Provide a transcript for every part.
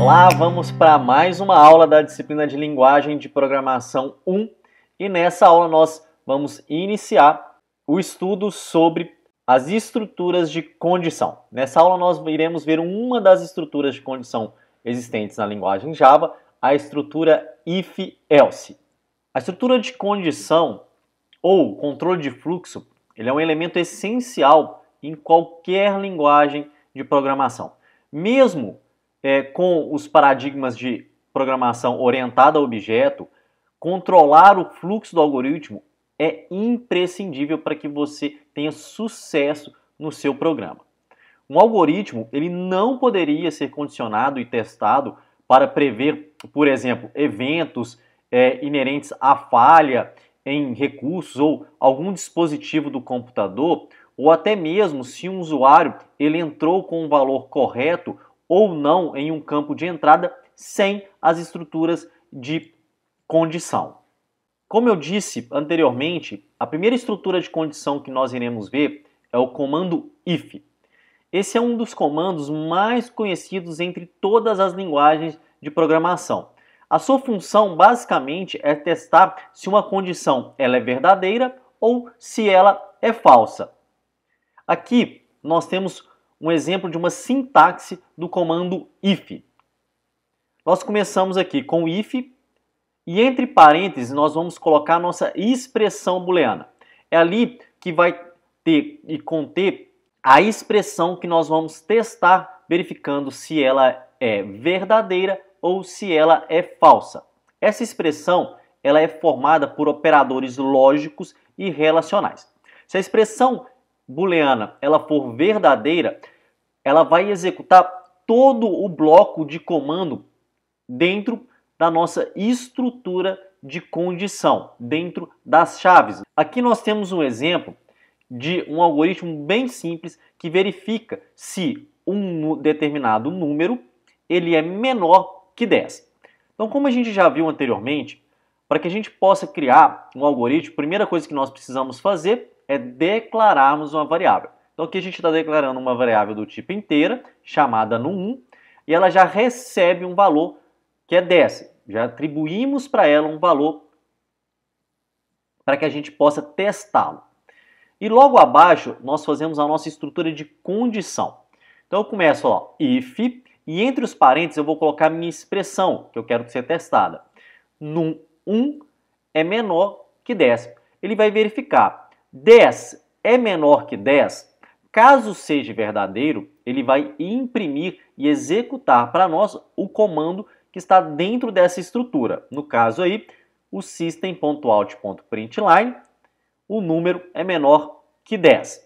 Olá, vamos para mais uma aula da disciplina de Linguagem de Programação 1 e nessa aula nós vamos iniciar o estudo sobre as estruturas de condição. Nessa aula nós iremos ver uma das estruturas de condição existentes na linguagem Java, a estrutura if-else. A estrutura de condição ou controle de fluxo, ele é um elemento essencial em qualquer linguagem de programação. Mesmo com os paradigmas de programação orientada a objeto, controlar o fluxo do algoritmo é imprescindível para que você tenha sucesso no seu programa. Um algoritmo ele não poderia ser condicionado e testado para prever, por exemplo, eventos inerentes à falha em recursos ou algum dispositivo do computador, ou até mesmo se um usuário ele entrou com um valor correto ou não em um campo de entrada sem as estruturas de condição. Como eu disse anteriormente, a primeira estrutura de condição que nós iremos ver é o comando if. Esse é um dos comandos mais conhecidos entre todas as linguagens de programação. A sua função basicamente é testar se uma condição ela é verdadeira ou se ela é falsa. Aqui nós temos um exemplo de uma sintaxe do comando if. Nós começamos aqui com if e entre parênteses nós vamos colocar a nossa expressão booleana. É ali que vai ter e conter a expressão que nós vamos testar verificando se ela é verdadeira ou se ela é falsa. Essa expressão ela é formada por operadores lógicos e relacionais. Se a expressão booleana ela for verdadeira, ela vai executar todo o bloco de comando dentro da nossa estrutura de condição, dentro das chaves. Aqui nós temos um exemplo de um algoritmo bem simples que verifica se um determinado número ele é menor que 10. Então, como a gente já viu anteriormente, para que a gente possa criar um algoritmo, a primeira coisa que nós precisamos fazer é declararmos uma variável. Então aqui a gente está declarando uma variável do tipo inteira, chamada num1, e ela já recebe um valor que é 10. Já atribuímos para ela um valor para que a gente possa testá-lo. E logo abaixo nós fazemos a nossa estrutura de condição. Então eu começo ó, if, e entre os parênteses eu vou colocar a minha expressão, que eu quero ser testada. Num1 é menor que 10. Ele vai verificar 10 é menor que 10. Caso seja verdadeiro, ele vai imprimir e executar para nós o comando que está dentro dessa estrutura. No caso aí, o system.out.println, o número é menor que 10.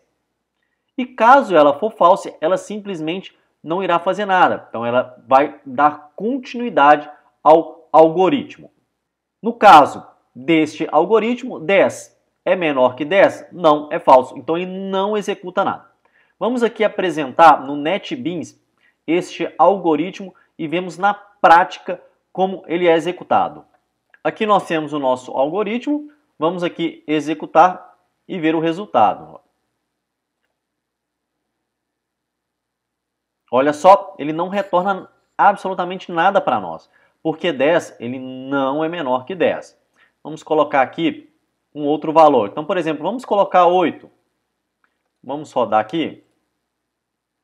E caso ela for falsa, ela simplesmente não irá fazer nada. Então ela vai dar continuidade ao algoritmo. No caso deste algoritmo, 10 é menor que 10? Não, é falso. Então ele não executa nada. Vamos aqui apresentar no NetBeans este algoritmo e vemos na prática como ele é executado. Aqui nós temos o nosso algoritmo, vamos aqui executar e ver o resultado. Olha só, ele não retorna absolutamente nada para nós, porque 10 ele não é menor que 10. Vamos colocar aqui um outro valor. Então, por exemplo, vamos colocar 8. Vamos rodar aqui.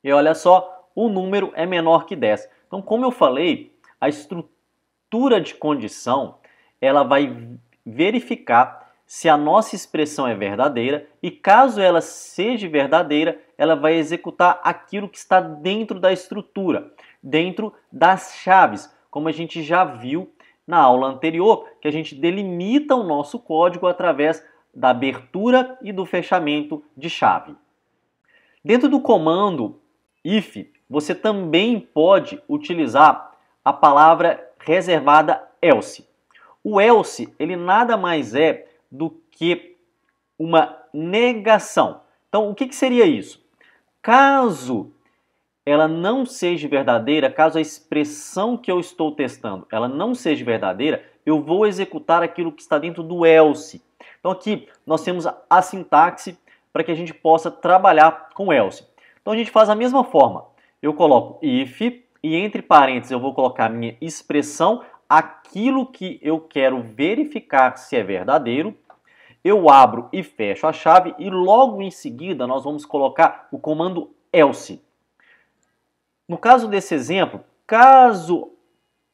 E olha só, o número é menor que 10. Então, como eu falei, a estrutura de condição, ela vai verificar se a nossa expressão é verdadeira e caso ela seja verdadeira, ela vai executar aquilo que está dentro da estrutura, dentro das chaves, como a gente já viu na aula anterior, que a gente delimita o nosso código através da abertura e do fechamento de chave. Dentro do comando if, você também pode utilizar a palavra reservada else. O else, ele nada mais é do que uma negação. Então, o que seria isso? Caso ela não seja verdadeira, caso a expressão que eu estou testando ela não seja verdadeira, eu vou executar aquilo que está dentro do else. Então aqui nós temos a sintaxe para que a gente possa trabalhar com else. Então a gente faz a mesma forma. Eu coloco if e entre parênteses eu vou colocar minha expressão, aquilo que eu quero verificar se é verdadeiro. Eu abro e fecho a chave e logo em seguida nós vamos colocar o comando else. No caso desse exemplo, caso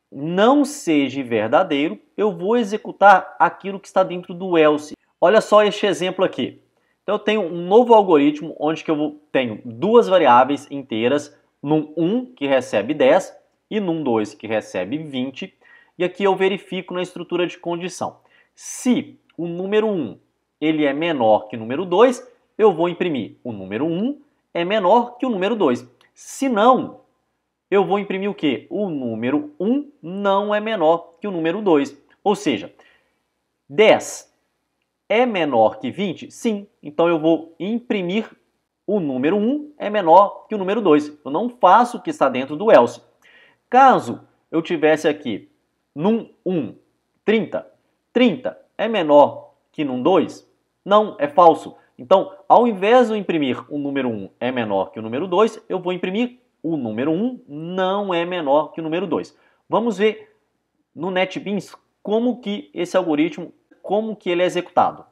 não seja verdadeiro, eu vou executar aquilo que está dentro do else. Olha só este exemplo aqui. Então eu tenho um novo algoritmo onde que eu tenho duas variáveis inteiras, num 1 que recebe 10 e num 2 que recebe 20. E aqui eu verifico na estrutura de condição. Se o número 1 ele é menor que o número 2, eu vou imprimir o número 1 é menor que o número 2. Se não, eu vou imprimir o quê? O número 1 não é menor que o número 2. Ou seja, 10 é menor que 20? Sim. Então eu vou imprimir o número 1 é menor que o número 2. Eu não faço o que está dentro do else. Caso eu tivesse aqui num 1, 30. 30 é menor que num 2? Não, é falso. Então, ao invés de eu imprimir o número 1 é menor que o número 2, eu vou imprimir o número 1 não é menor que o número 2. Vamos ver no NetBeans como que esse algoritmo, como que ele é executado.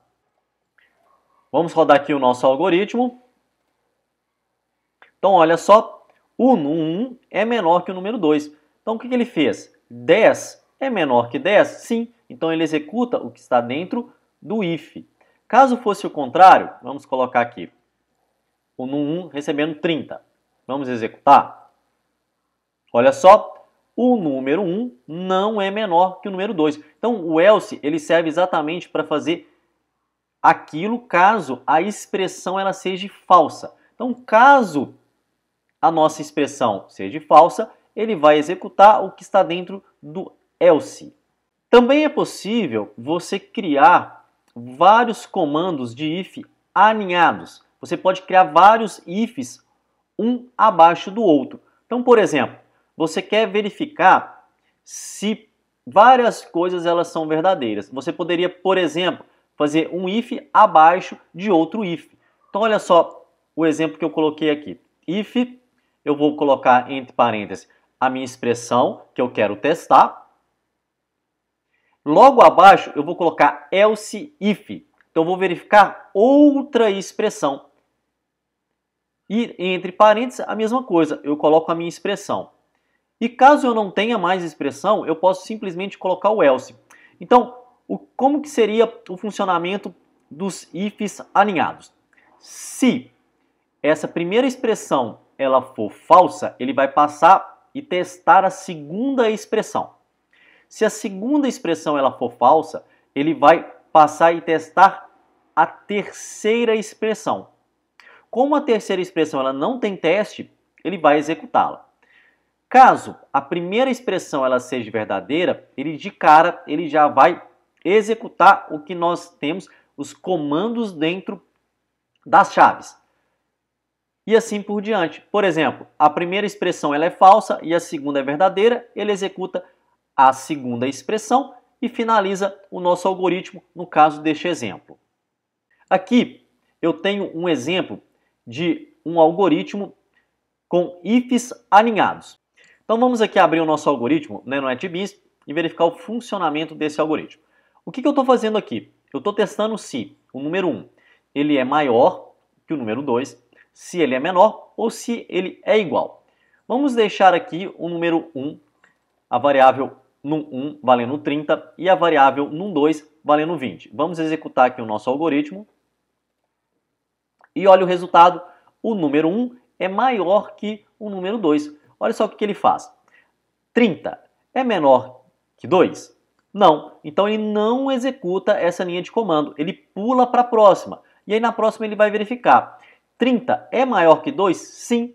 Vamos rodar aqui o nosso algoritmo. Então, olha só, o 1 é menor que o número 2. Então, o que ele fez? 10 é menor que 10? Sim. Então, ele executa o que está dentro do if. Caso fosse o contrário, vamos colocar aqui o 1 recebendo 30. Vamos executar. Olha só, o número 1 não é menor que o número 2. Então, o else ele serve exatamente para fazer aquilo caso a expressão ela seja falsa. Então, caso a nossa expressão seja falsa, ele vai executar o que está dentro do else. Também é possível você criar vários comandos de if alinhados. Você pode criar vários ifs um abaixo do outro. Então, por exemplo, você quer verificar se várias coisas elas são verdadeiras. Você poderia, por exemplo, fazer um if abaixo de outro if. Então, olha só o exemplo que eu coloquei aqui. If, eu vou colocar entre parênteses a minha expressão que eu quero testar. Logo abaixo, eu vou colocar else if. Então, eu vou verificar outra expressão. E entre parênteses, a mesma coisa, eu coloco a minha expressão. E caso eu não tenha mais expressão, eu posso simplesmente colocar o else. Então, como que seria o funcionamento dos ifs alinhados? Se essa primeira expressão ela for falsa, ele vai passar e testar a segunda expressão. Se a segunda expressão ela for falsa, ele vai passar e testar a terceira expressão. Como a terceira expressão ela não tem teste, ele vai executá-la. Caso a primeira expressão ela seja verdadeira, ele de cara ele já vai executar o que nós temos, os comandos dentro das chaves. E assim por diante. Por exemplo, a primeira expressão ela é falsa e a segunda é verdadeira, ele executa a segunda expressão e finaliza o nosso algoritmo no caso deste exemplo. Aqui eu tenho um exemplo de um algoritmo com ifs alinhados. Então vamos aqui abrir o nosso algoritmo no NetBeans e verificar o funcionamento desse algoritmo. O que eu estou fazendo aqui? Eu estou testando se o número 1 ele é maior que o número 2, se ele é menor ou se ele é igual. Vamos deixar aqui o número 1, a variável num1 valendo 30 e a variável num2 valendo 20. Vamos executar aqui o nosso algoritmo. E olha o resultado, o número 1 é maior que o número 2. Olha só o que ele faz. 30 é menor que 2? Não. Então ele não executa essa linha de comando. Ele pula para a próxima. E aí na próxima ele vai verificar. 30 é maior que 2? Sim.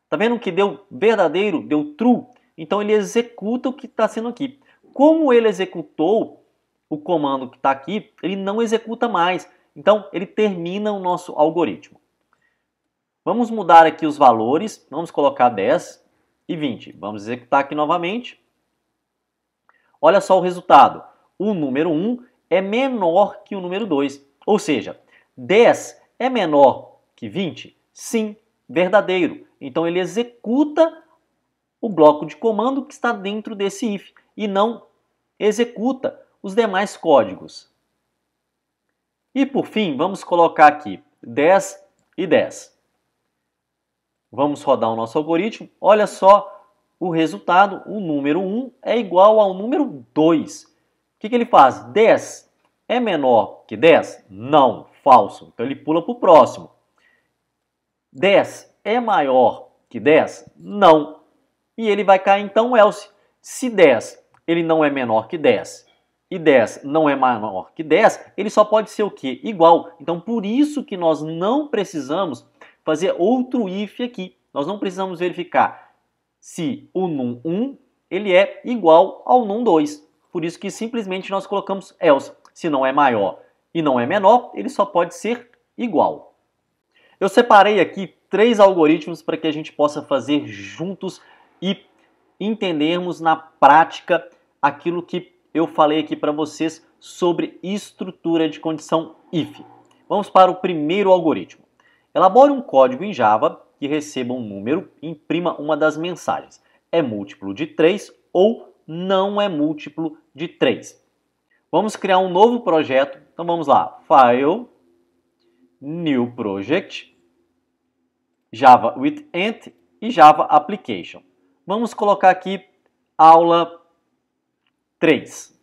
Está vendo que deu verdadeiro, deu true? Então ele executa o que está sendo aqui. Como ele executou o comando que está aqui, ele não executa mais. Então ele termina o nosso algoritmo. Vamos mudar aqui os valores. Vamos colocar 10 e 20. Vamos executar aqui novamente. Olha só o resultado. O número 1 é menor que o número 2. Ou seja, 10 é menor que 20? Sim, verdadeiro. Então ele executa o bloco de comando que está dentro desse if e não executa os demais códigos. E por fim, vamos colocar aqui 10 e 10. Vamos rodar o nosso algoritmo. Olha só o resultado. O número 1 é igual ao número 2. O que ele faz? 10 é menor que 10? Não, falso. Então ele pula para o próximo. 10 é maior que 10? Não. E ele vai cair então else. Se 10 ele não é menor que 10 e 10 não é menor que 10, ele só pode ser o quê? Igual. Então por isso que nós não precisamos fazer outro if aqui. Nós não precisamos verificar se o num1 ele é igual ao num2. Por isso que simplesmente nós colocamos else. Se não é maior e não é menor, ele só pode ser igual. Eu separei aqui 3 algoritmos para que a gente possa fazer juntos e entendermos na prática aquilo que eu falei aqui para vocês sobre estrutura de condição if. Vamos para o primeiro algoritmo. Elabore um código em Java que receba um número e imprima uma das mensagens. É múltiplo de 3 ou não é múltiplo de 3. Vamos criar um novo projeto. Então vamos lá. File, New Project, Java with Ent e Java Application. Vamos colocar aqui aula 3.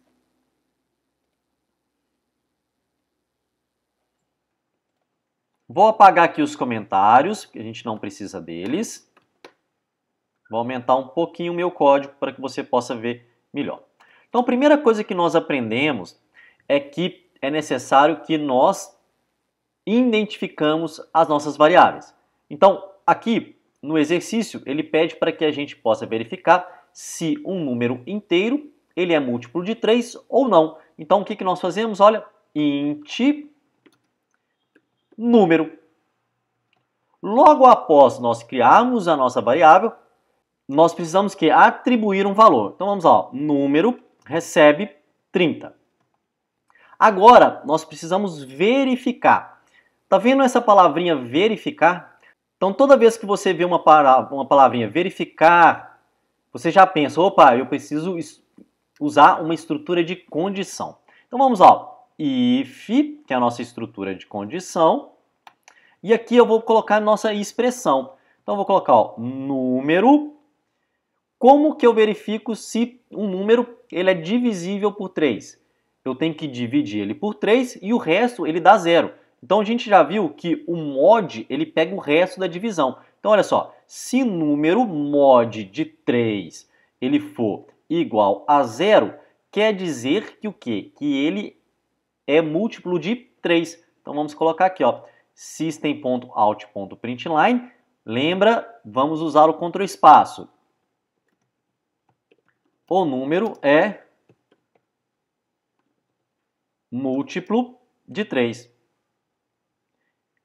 Vou apagar aqui os comentários, que a gente não precisa deles. Vou aumentar um pouquinho o meu código para que você possa ver melhor. Então, a primeira coisa que nós aprendemos é que é necessário que nós identificamos as nossas variáveis. Então, aqui no exercício, ele pede para que a gente possa verificar se um número inteiro ele é múltiplo de 3 ou não. Então, o que nós fazemos? Olha, int número. Logo após nós criarmos a nossa variável, nós precisamos que atribuir um valor. Então, vamos lá, número recebe 30. Agora, nós precisamos verificar. Tá vendo essa palavrinha verificar? Então, toda vez que você vê uma palavrinha verificar, você já pensa, opa, eu preciso usar uma estrutura de condição. Então, vamos lá. If, que é a nossa estrutura de condição. E aqui eu vou colocar a nossa expressão. Então, eu vou colocar ó, número. Como que eu verifico se um número ele é divisível por 3? Eu tenho que dividir ele por 3 e o resto ele dá 0. Então, a gente já viu que o mod ele pega o resto da divisão. Então, olha só. Se número mod de 3 ele for igual a 0, quer dizer que o quê? Que ele é múltiplo de 3. Então, vamos colocar aqui, ó, system.out.println. Lembra, vamos usar o Ctrl espaço. O número é múltiplo de 3.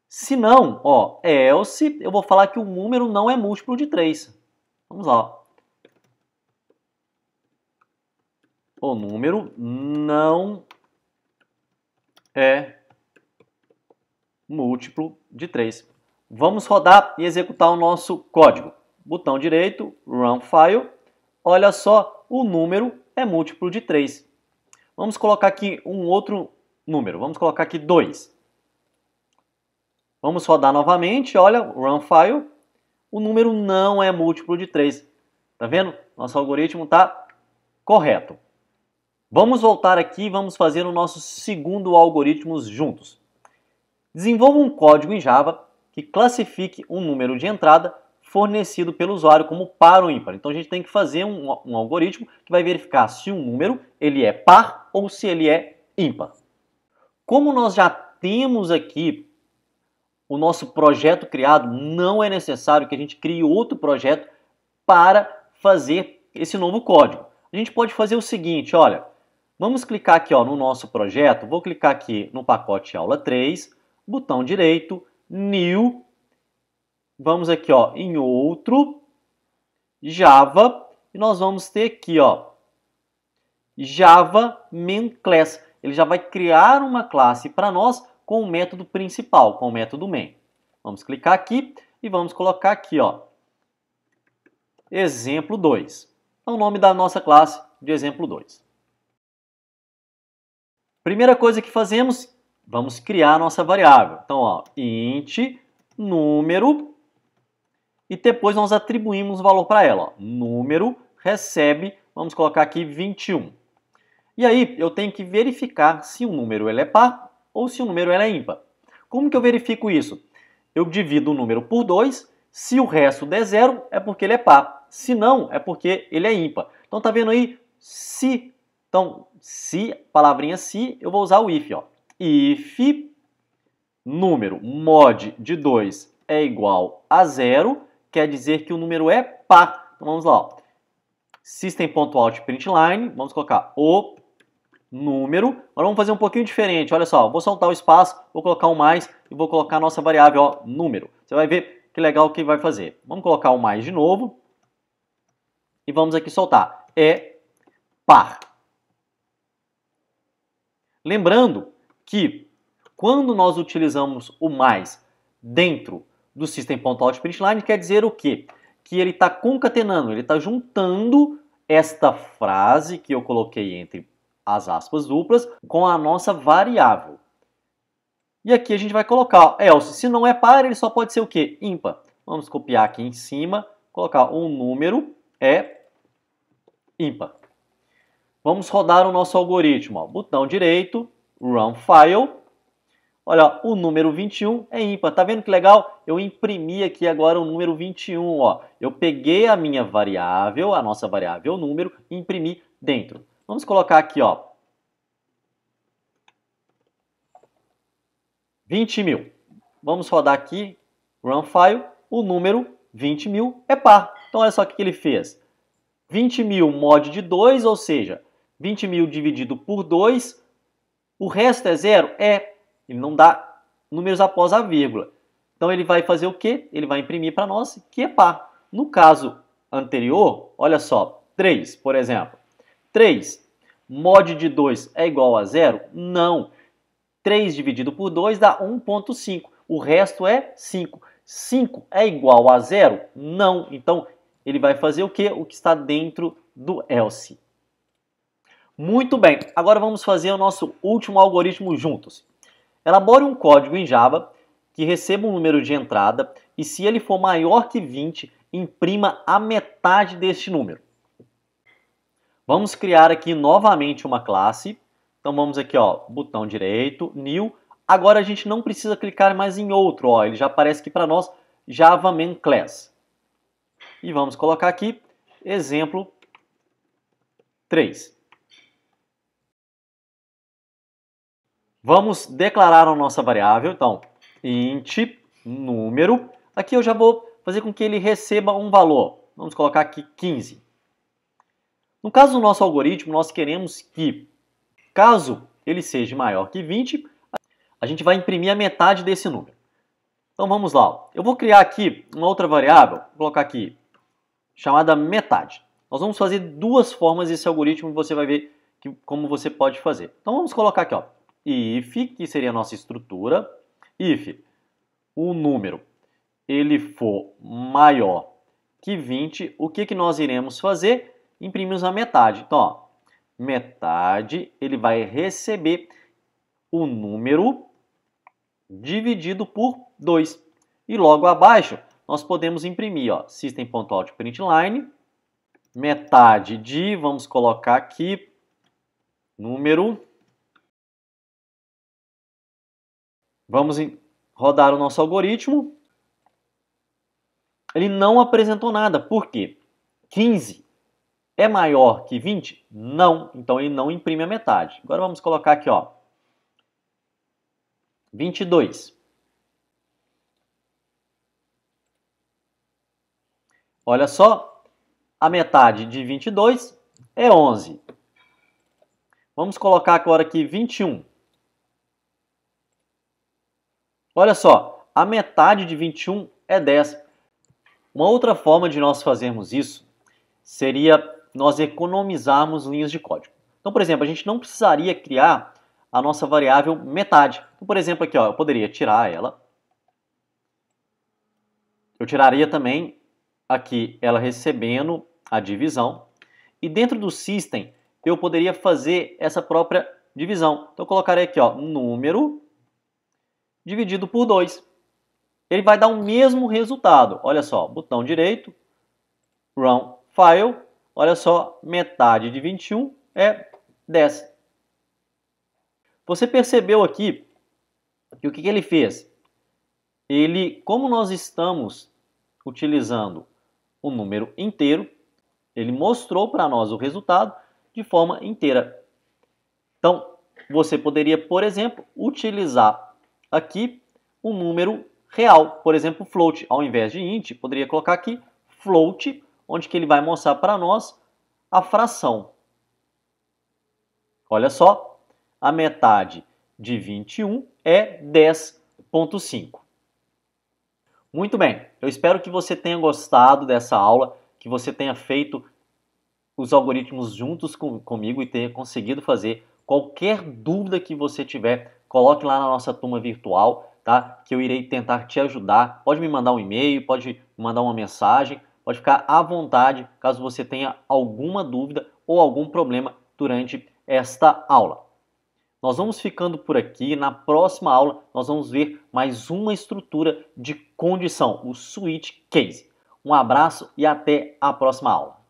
Se não, ó, else, eu vou falar que o número não é múltiplo de 3. Vamos lá. O número não é múltiplo de 3. Vamos rodar e executar o nosso código. Botão direito, Run File. Olha só, o número é múltiplo de 3. Vamos colocar aqui um outro número. Vamos colocar aqui 2. Vamos rodar novamente. Olha, Run File. O número não é múltiplo de 3. Tá vendo? Nosso algoritmo está correto. Vamos voltar aqui e vamos fazer o nosso segundo algoritmo juntos. Desenvolva um código em Java que classifique um número de entrada fornecido pelo usuário como par ou ímpar. Então a gente tem que fazer um algoritmo que vai verificar se um número ele é par ou se ele é ímpar. Como nós já temos aqui o nosso projeto criado, não é necessário que a gente crie outro projeto para fazer esse novo código. A gente pode fazer o seguinte, olha, vamos clicar aqui ó, no nosso projeto, vou clicar aqui no pacote aula 3, botão direito, New, vamos aqui ó, em outro, Java, e nós vamos ter aqui ó, Java main class. Ele já vai criar uma classe para nós com o método principal, com o método main. Vamos clicar aqui e vamos colocar aqui ó, exemplo 2. É o nome da nossa classe de exemplo 2. Primeira coisa que fazemos, vamos criar a nossa variável. Então, ó, int número, e depois nós atribuímos o valor para ela. Ó. Número recebe, vamos colocar aqui 21. E aí, eu tenho que verificar se o número ele é par ou se o número ele é ímpar. Como que eu verifico isso? Eu divido o número por 2, se o resto der 0, é porque ele é par. Se não, é porque ele é ímpar. Então, tá vendo aí? Se. Então, se, palavrinha se, eu vou usar o if. Ó. If número mod de 2 é igual a 0, quer dizer que o número é par. Então, vamos lá. Ó. System.out.println, vamos colocar o número. Agora vamos fazer um pouquinho diferente. Olha só, vou soltar o espaço, vou colocar um mais e vou colocar a nossa variável, ó, número. Você vai ver que legal que vai fazer. Vamos colocar o mais de novo e vamos aqui soltar. É par. Lembrando que quando nós utilizamos o mais dentro do System.out.println, quer dizer o quê? Que ele está concatenando, ele está juntando esta frase que eu coloquei entre as aspas duplas com a nossa variável. E aqui a gente vai colocar, else, se não é par, ele só pode ser o quê? Ímpar. Vamos copiar aqui em cima, colocar um número é ímpar. Vamos rodar o nosso algoritmo. Ó. Botão direito, Run File. Olha, o número 21 é ímpar. Tá vendo que legal? Eu imprimi aqui agora o número 21. Ó. Eu peguei a minha variável, a nossa variável número, e imprimi dentro. Vamos colocar aqui, ó, 20.000. Vamos rodar aqui, Run File, o número 20.000 é par. Então, olha só o que ele fez. 20.000 mod de 2, ou seja, 20.000 dividido por 2, o resto é zero? É. Ele não dá números após a vírgula. Então, ele vai fazer o quê? Ele vai imprimir para nós que é par. No caso anterior, olha só, 3, por exemplo. 3 mod de 2 é igual a zero? Não. 3 dividido por 2 dá 1,5. O resto é 5. 5 é igual a zero? Não. Então, ele vai fazer o quê? O que está dentro do else. Muito bem. Agora vamos fazer o nosso último algoritmo juntos. Elabore um código em Java que receba um número de entrada e, se ele for maior que 20, imprima a metade deste número. Vamos criar aqui novamente uma classe. Então vamos aqui, ó, botão direito, New. Agora a gente não precisa clicar mais em outro, ó, ele já aparece aqui para nós, Java Main Class. E vamos colocar aqui, exemplo 3. Vamos declarar a nossa variável, então, int número. Aqui eu já vou fazer com que ele receba um valor. Vamos colocar aqui 15. No caso do nosso algoritmo, nós queremos que, caso ele seja maior que 20, a gente vai imprimir a metade desse número. Então vamos lá. Eu vou criar aqui uma outra variável, vou colocar aqui, chamada metade. Nós vamos fazer duas formas desse algoritmo e você vai ver como você pode fazer. Então vamos colocar aqui, ó, if, que seria a nossa estrutura, if o número ele for maior que 20, o que nós iremos fazer? Imprimimos a metade. Então, ó, metade, ele vai receber o número dividido por 2. E logo abaixo, nós podemos imprimir, ó, System.out.println, metade de, vamos colocar aqui, número. Vamos rodar o nosso algoritmo. Ele não apresentou nada. Por quê? 15 é maior que 20? Não. Então, ele não imprime a metade. Agora, vamos colocar aqui, ó, 22. Olha só, a metade de 22 é 11. Vamos colocar agora aqui 21. Olha só, a metade de 21 é 10. Uma outra forma de nós fazermos isso seria nós economizarmos linhas de código. Então, por exemplo, a gente não precisaria criar a nossa variável metade. Então, por exemplo, aqui, ó, eu poderia tirar ela. Eu tiraria também aqui ela recebendo a divisão, e dentro do system eu poderia fazer essa própria divisão. Então eu colocarei aqui, ó, número dividido por 2. Ele vai dar o mesmo resultado. Olha só, botão direito, Run File, olha só, metade de 21 é 10. Você percebeu aqui que o que ele fez? Ele, como nós estamos utilizando o número inteiro, ele mostrou para nós o resultado de forma inteira. Então, você poderia, por exemplo, utilizar aqui um número real, por exemplo, float, ao invés de int, poderia colocar aqui float, onde que ele vai mostrar para nós a fração. Olha só, a metade de 21 é 10,5. Muito bem, eu espero que você tenha gostado dessa aula, que você tenha feito os algoritmos juntos comigo e tenha conseguido fazer. Qualquer dúvida que você tiver, coloque lá na nossa turma virtual, tá? Que eu irei tentar te ajudar. Pode me mandar um e-mail, pode me mandar uma mensagem, pode ficar à vontade caso você tenha alguma dúvida ou algum problema durante esta aula. Nós vamos ficando por aqui. Na próxima aula, nós vamos ver mais uma estrutura de condição, o switch case. Um abraço e até a próxima aula.